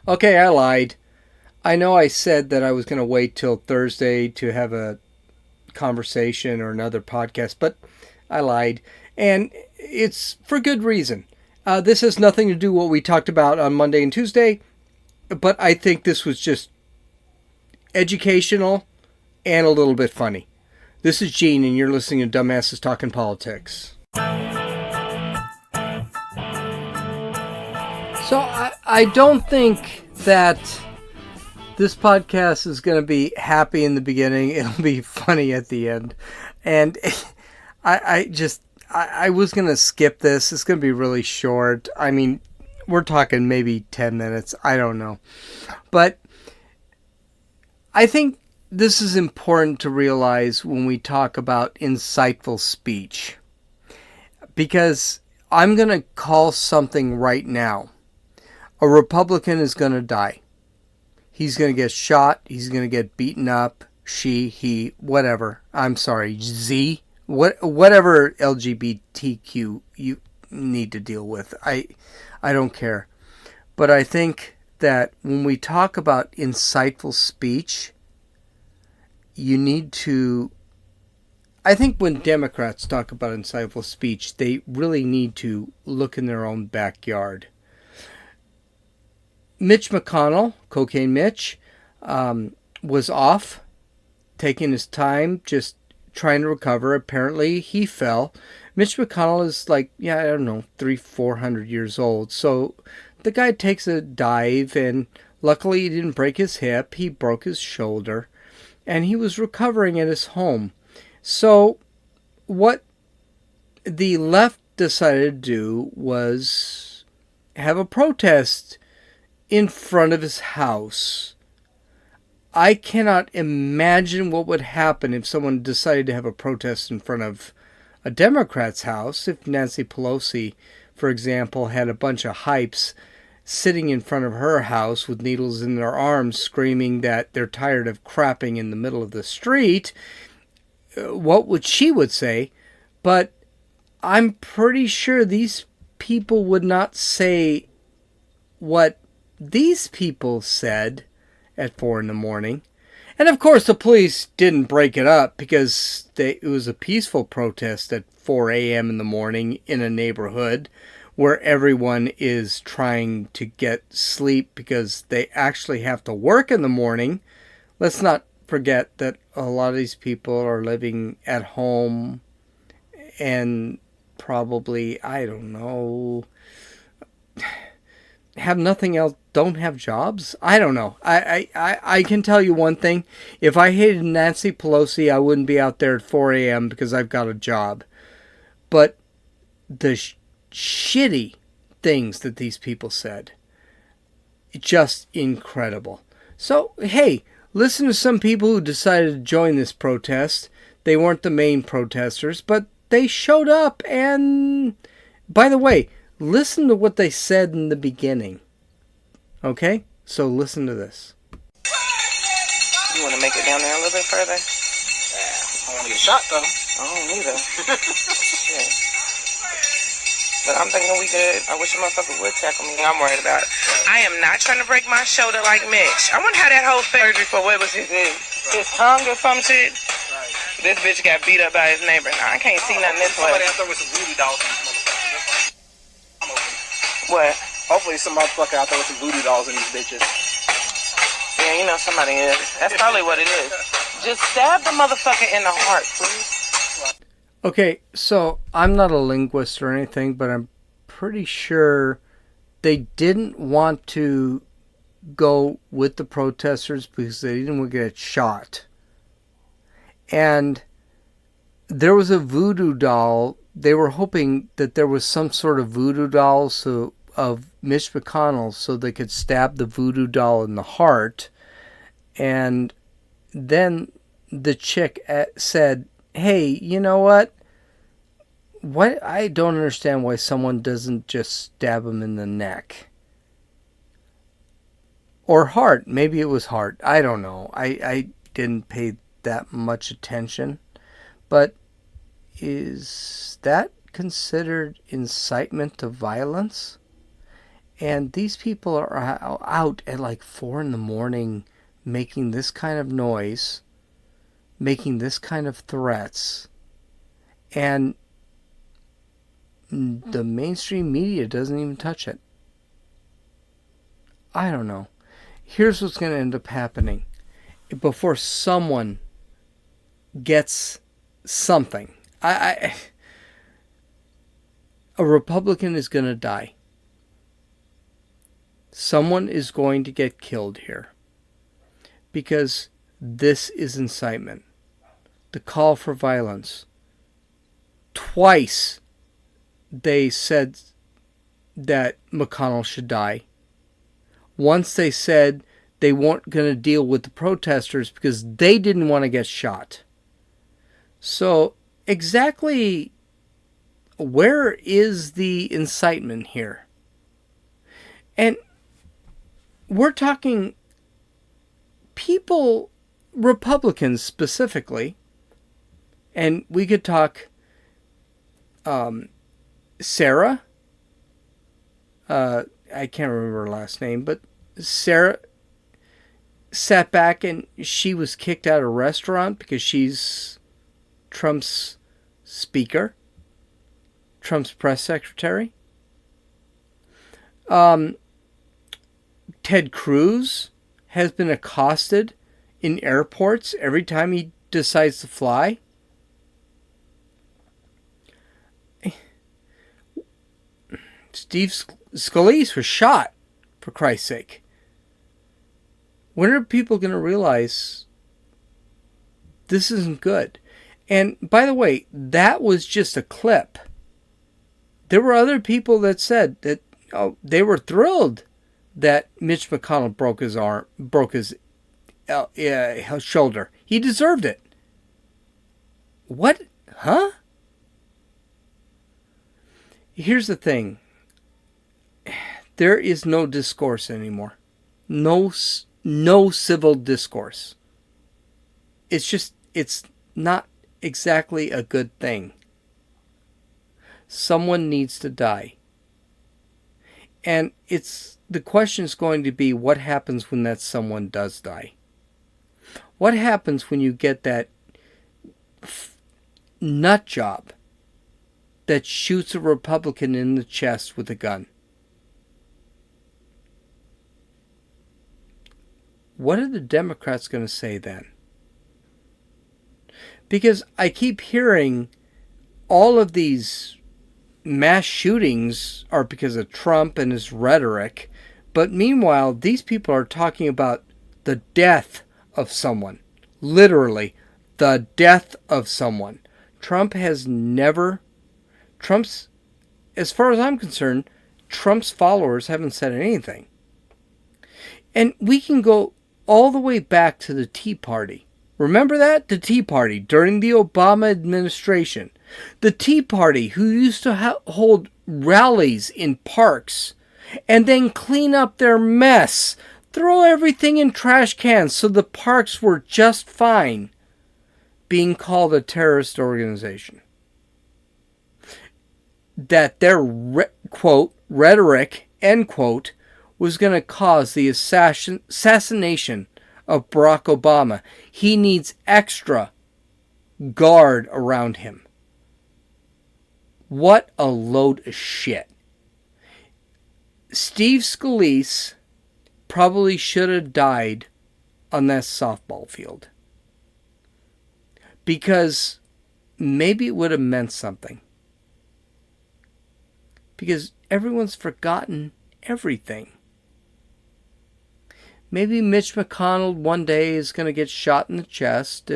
Okay, I lied. I know I said that I was going to wait till Thursday to have a conversation or another podcast, but I lied. And it's for good reason. This has nothing to do with what we talked about on Monday and Tuesday, but I think this was just educational and a little bit funny. This is Gene, and you're listening to Dumbasses Talking Politics. So I don't think that this podcast is going to be happy in the beginning. It'll be funny at the end. And I was going to skip this. It's going to be really short. I mean, we're talking maybe 10 minutes. I don't know. But I think this is important to realize when we talk about insightful speech. Because I'm going to call something right now. A Republican is going to die. He's going to get shot. He's going to get beaten up. She, he, whatever. I'm sorry, Z. Whatever LGBTQ you need to deal with. I don't care. But I think that when we talk about insightful speech, you need to... I think when Democrats talk about insightful speech, they really need to look in their own backyard. Mitch McConnell, Cocaine Mitch, was off, taking his time, just trying to recover. Apparently, he fell. Mitch McConnell is like, I don't know, 400 years old. So the guy takes a dive, and luckily he didn't break his hip. He broke his shoulder, and he was recovering at his home. So what the left decided to do was have a protest in front of his house. I cannot imagine what would happen if someone decided to have a protest in front of a Democrat's house. If Nancy Pelosi, for example, had a bunch of hypes sitting in front of her house with needles in their arms screaming that they're tired of crapping in the middle of the street, what would she say? But I'm pretty sure these people would not say what these people said at 4 a.m. And of course the police didn't break it up because it was a peaceful protest at 4 a.m. in the morning in a neighborhood where everyone is trying to get sleep because they actually have to work in the morning. Let's not forget that a lot of these people are living at home and probably, I don't know, have nothing else, don't have jobs. I don't know. I can tell you one thing. If I hated Nancy Pelosi, I wouldn't be out there at 4 a.m. because I've got a job. But the shitty things that these people said, just incredible. So, hey, listen to some people who decided to join this protest. They weren't the main protesters, but they showed up. And, by the way, listen to what they said in the beginning. Okay? So listen to this. You want to make it down there a little bit further? Yeah. I want to get shot, though. I don't either. Shit. But I'm thinking we could. I wish a motherfucker would tackle me. I'm worried about it. I am not trying to break my shoulder like Mitch. I wonder how that whole surgery for what was his tongue or some shit? Right. This bitch got beat up by his neighbor. Now, I can't see nothing this way. Somebody out there with some voodoo dolls in these motherfuckers. I'm open. What? Hopefully some motherfucker out there with some voodoo dolls in these bitches. Yeah, you know somebody is. That's probably what it is. Just stab the motherfucker in the heart, please. Okay, so I'm not a linguist or anything, but I'm pretty sure they didn't want to go with the protesters because they didn't want to get shot. And there was a voodoo doll. They were hoping that there was some sort of voodoo doll of Mitch McConnell so they could stab the voodoo doll in the heart. And then the chick said, hey, you know what? I don't understand why someone doesn't just stab him in the neck. Or heart. Maybe it was heart. I don't know. I didn't pay that much attention. But is that considered incitement to violence? And these people are out at like 4 in the morning making this kind of noise, making this kind of threats. And the mainstream media doesn't even touch it. I don't know. Here's what's going to end up happening. Before someone gets something, a Republican is going to die. Someone is going to get killed here. Because this is incitement. The call for violence. Twice they said that McConnell should die. Once they said they weren't going to deal with the protesters because they didn't want to get shot. So exactly where is the incitement here? And we're talking people, Republicans specifically, and we could talk Sarah, I can't remember her last name, but Sarah sat back and she was kicked out of a restaurant because she's Trump's speaker, Trump's press secretary. Ted Cruz has been accosted in airports every time he decides to fly. Steve Scalise was shot, for Christ's sake. When are people going to realize this isn't good? And by the way, that was just a clip. There were other people that said that they were thrilled that Mitch McConnell broke his shoulder. He deserved it. What? Huh? Here's the thing. There is no discourse anymore. No civil discourse. It's not exactly a good thing. Someone needs to die. And the question is going to be, what happens when that someone does die? What happens when you get that nut job that shoots a Republican in the chest with a gun? What are the Democrats going to say then? Because I keep hearing all of these mass shootings are because of Trump and his rhetoric. But meanwhile, these people are talking about the death of someone. Literally, the death of someone. As far as I'm concerned, Trump's followers haven't said anything. And we can go all the way back to the Tea Party. Remember that? The Tea Party during the Obama administration. The Tea Party who used to hold rallies in parks and then clean up their mess. Throw everything in trash cans so the parks were just fine. Being called a terrorist organization. That their, quote, rhetoric, end quote, was going to cause the assassination of Barack Obama. He needs extra guard around him. What a load of shit. Steve Scalise probably should have died on that softball field. Because maybe it would have meant something. Because everyone's forgotten everything. Maybe Mitch McConnell one day is going to get shot in the chest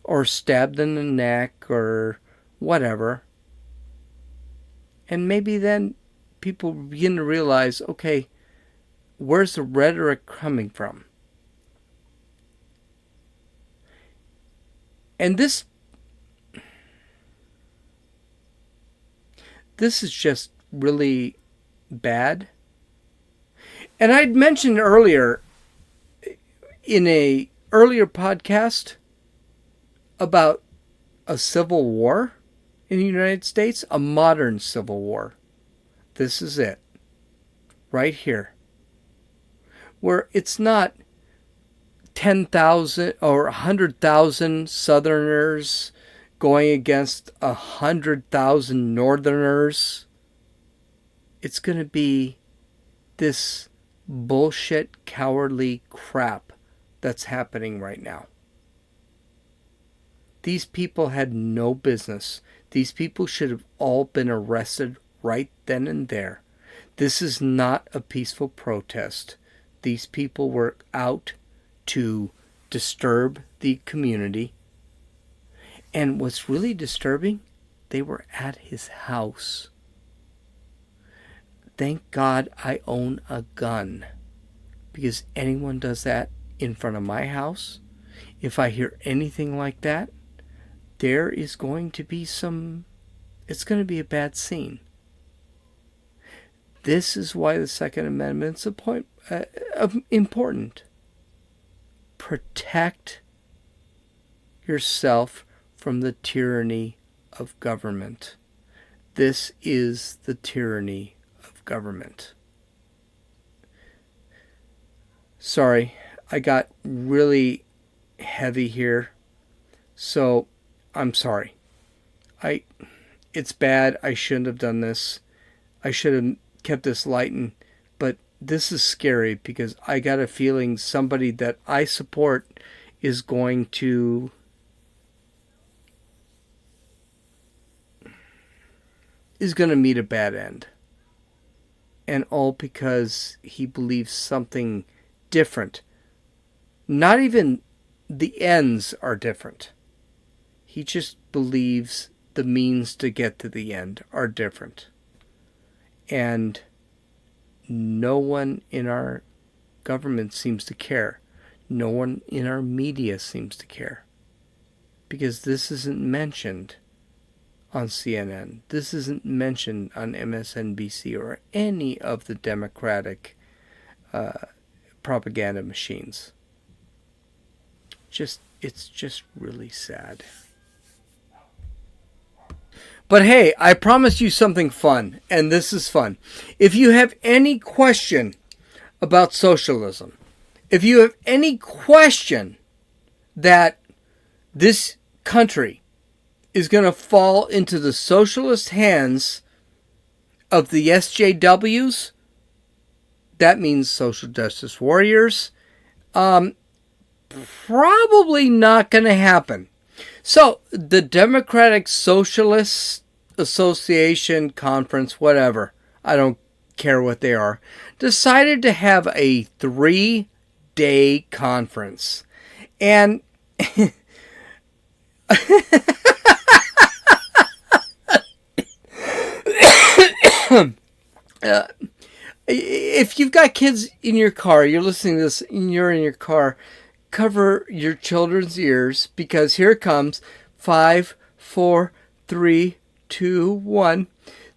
or stabbed in the neck or whatever. And maybe then people begin to realize, okay, where's the rhetoric coming from? And this is just really bad. And I'd mentioned earlier in a earlier podcast about a civil war in the United States, a modern civil war. This is it. right here, where it's not 10,000 or 100,000 Southerners going against 100,000 Northerners. It's going to be this bullshit, cowardly crap that's happening right now. These people had no business. These people should have all been arrested right then and there. This is not a peaceful protest. These people were out to disturb the community. And what's really disturbing, they were at his house. Thank God I own a gun, because anyone does that in front of my house, if I hear anything like that, there is going to be it's going to be a bad scene. This is why the Second Amendment's important. Protect yourself from the tyranny of government. This is the tyranny of government. Sorry, I got really heavy here, so I'm sorry. It's bad. I shouldn't have done this. I should have kept this light, but this is scary because I got a feeling somebody that I support is going to meet a bad end. And all because he believes something different. Not even the ends are different. He just believes the means to get to the end are different. And no one in our government seems to care. No one in our media seems to care. Because this isn't mentioned on CNN. This isn't mentioned on MSNBC or any of the Democratic propaganda machines. It's just really sad. But hey, I promised you something fun, and this is fun. If you have any question about socialism, if you have any question that this country is going to fall into the socialist hands of the SJWs, that means social justice warriors, probably not going to happen. So, the Democratic Socialists Association Conference, whatever, I don't care what they are, decided to have a 3-day conference. And if you've got kids in your car, you're listening to this, and you're in your car, cover your children's ears, because here it comes. 5, 4, 3, 2, 1.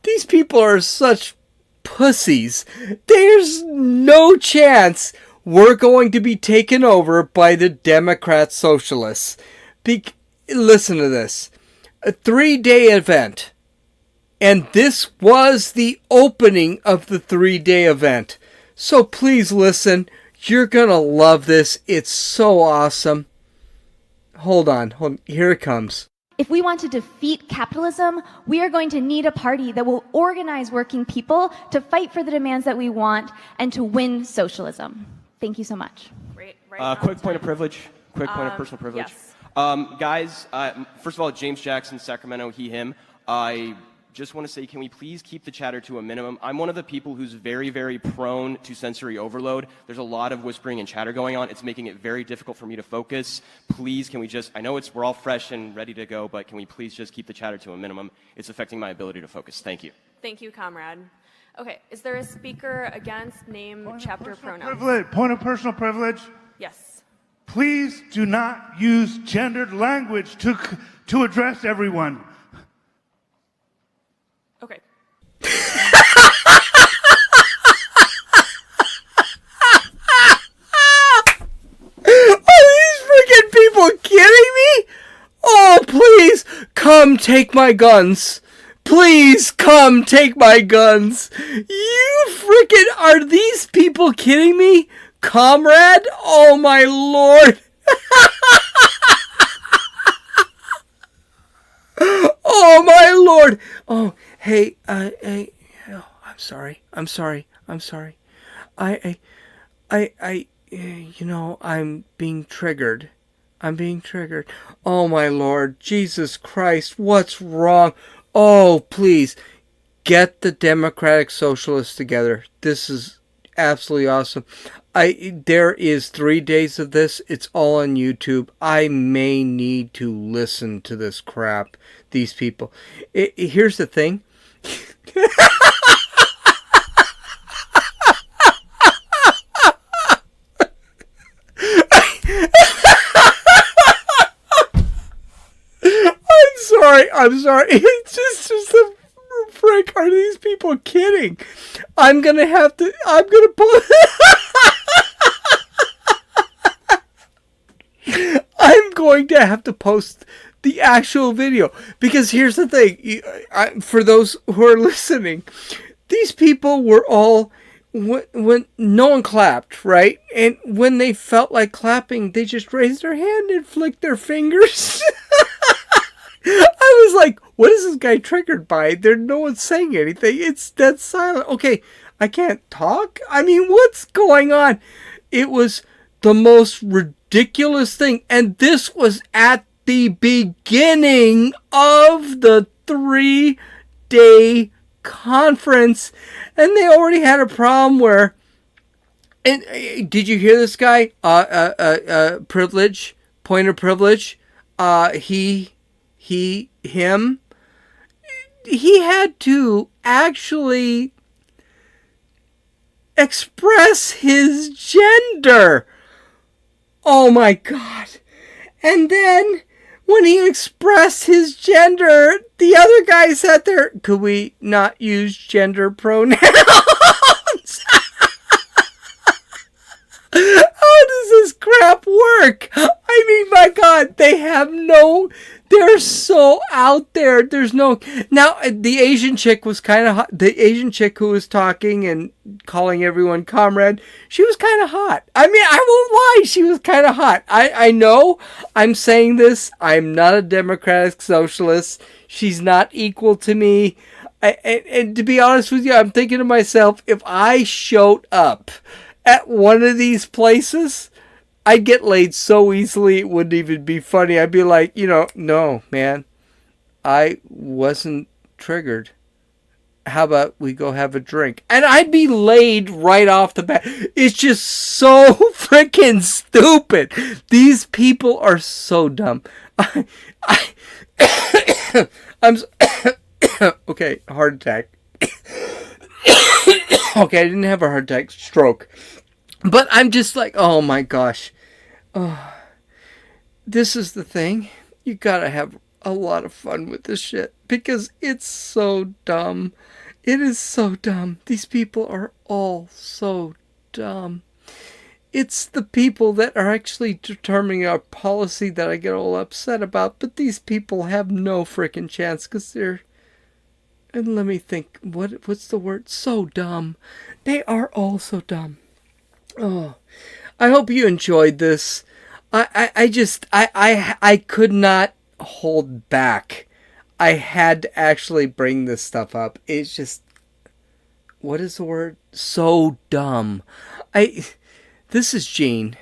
These people are such pussies. There's no chance we're going to be taken over by the Democrat Socialists. Listen to this. A 3-day event. And this was the opening of the 3-day event. So please listen. You're going to love this. It's so awesome. Hold on. Here it comes. If we want to defeat capitalism, we are going to need a party that will organize working people to fight for the demands that we want and to win socialism. Thank you so much. Quick point of privilege. Quick point of personal privilege. Yes. Guys, first of all, James Jackson, Sacramento, he, him. I just want to say, can we please keep the chatter to a minimum? I'm one of the people who's very, very prone to sensory overload. There's a lot of whispering and chatter going on. It's making it very difficult for me to focus. Please, can we just, I know we're all fresh and ready to go, but can we please just keep the chatter to a minimum? It's affecting my ability to focus. Thank you. Thank you, comrade. Okay, is there a speaker against name, chapter, pronoun? Point of personal privilege. Yes. Please do not use gendered language to address everyone. Okay. Are these freaking people kidding me? Oh, please, come take my guns. Please come take my guns. You freaking, are these people kidding me? Comrade? Oh my lord. Oh my lord. Oh, hey, oh, I'm sorry. I'm being triggered. Oh my lord. Jesus Christ. What's wrong? Oh, please. Get the Democratic Socialists together. This is absolutely awesome. There is 3 days of this. It's all on YouTube. I may need to listen to this crap. These people. Here's the thing. I'm sorry. It's just a frick. Are these people kidding? I'm gonna post. I'm going to have to post the actual video, because here's the thing. For those who are listening, these people were all, when no one clapped, right? And when they felt like clapping, they just raised their hand and flicked their fingers. I was like, what is this guy triggered by? No one's saying anything. It's dead silent. Okay, I can't talk? I mean, what's going on? It was the most ridiculous thing. And this was at the beginning of the 3-day conference. And they already had a problem where... And did you hear this guy? Privilege. Point of privilege. Him, he had to actually express his gender. Oh my God. And then when he expressed his gender, the other guy sat there, could we not use gender pronouns? How does this crap work? I mean, my God, they're so out there. There's no... Now, the Asian chick was kind of hot. The Asian chick who was talking and calling everyone comrade, she was kind of hot. I mean, I won't lie, she was kind of hot. I know I'm saying this. I'm not a Democratic Socialist. She's not equal to me. And to be honest with you, I'm thinking to myself, if I showed up at one of these places, I'd get laid so easily it wouldn't even be funny. I'd be like, no, man, I wasn't triggered. How about we go have a drink? And I'd be laid right off the bat. It's just so freaking stupid. These people are so dumb. I'm okay, heart attack. Okay, I didn't have a heart attack, stroke. But I'm just like, oh my gosh. Oh, this is the thing. You gotta have a lot of fun with this shit, because it's so dumb. It is so dumb. These people are all so dumb. It's the people that are actually determining our policy that I get all upset about, but these people have no freaking chance, because they're... And let me think, what's the word? So dumb. They are all so dumb. Oh, I hope you enjoyed this. I could not hold back. I had to actually bring this stuff up. It's just, what is the word? So dumb. This is Gene.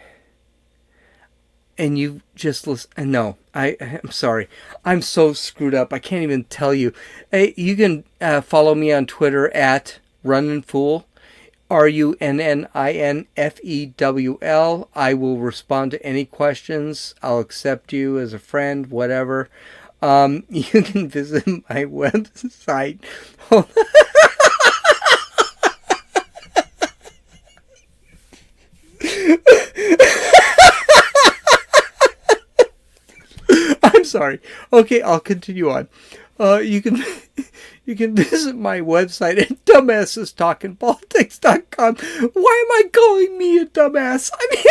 And you just listen. No, I'm sorry. I'm so screwed up. I can't even tell you. Hey, you can follow me on Twitter at RunninFool. RUNNINFEWL. I will respond to any questions. I'll accept you as a friend, whatever. You can visit my website. I'm sorry. Okay, I'll continue on. You can visit my website at dumbassestalkingpolitics.com. Why am I calling me a dumbass? I mean,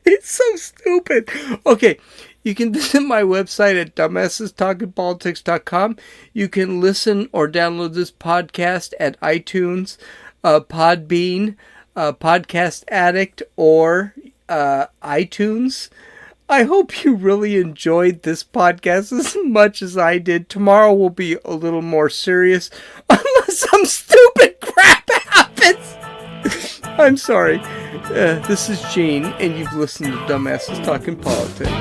it's so stupid. Okay, You can visit my website at dumbassestalkingpolitics.com. You can listen or download this podcast at iTunes, Podbean, Podcast Addict, or iTunes. I hope you really enjoyed this podcast as much as I did. Tomorrow will be a little more serious, unless some stupid crap happens. I'm sorry. This is Gene, and you've listened to Dumbasses Talking Politics.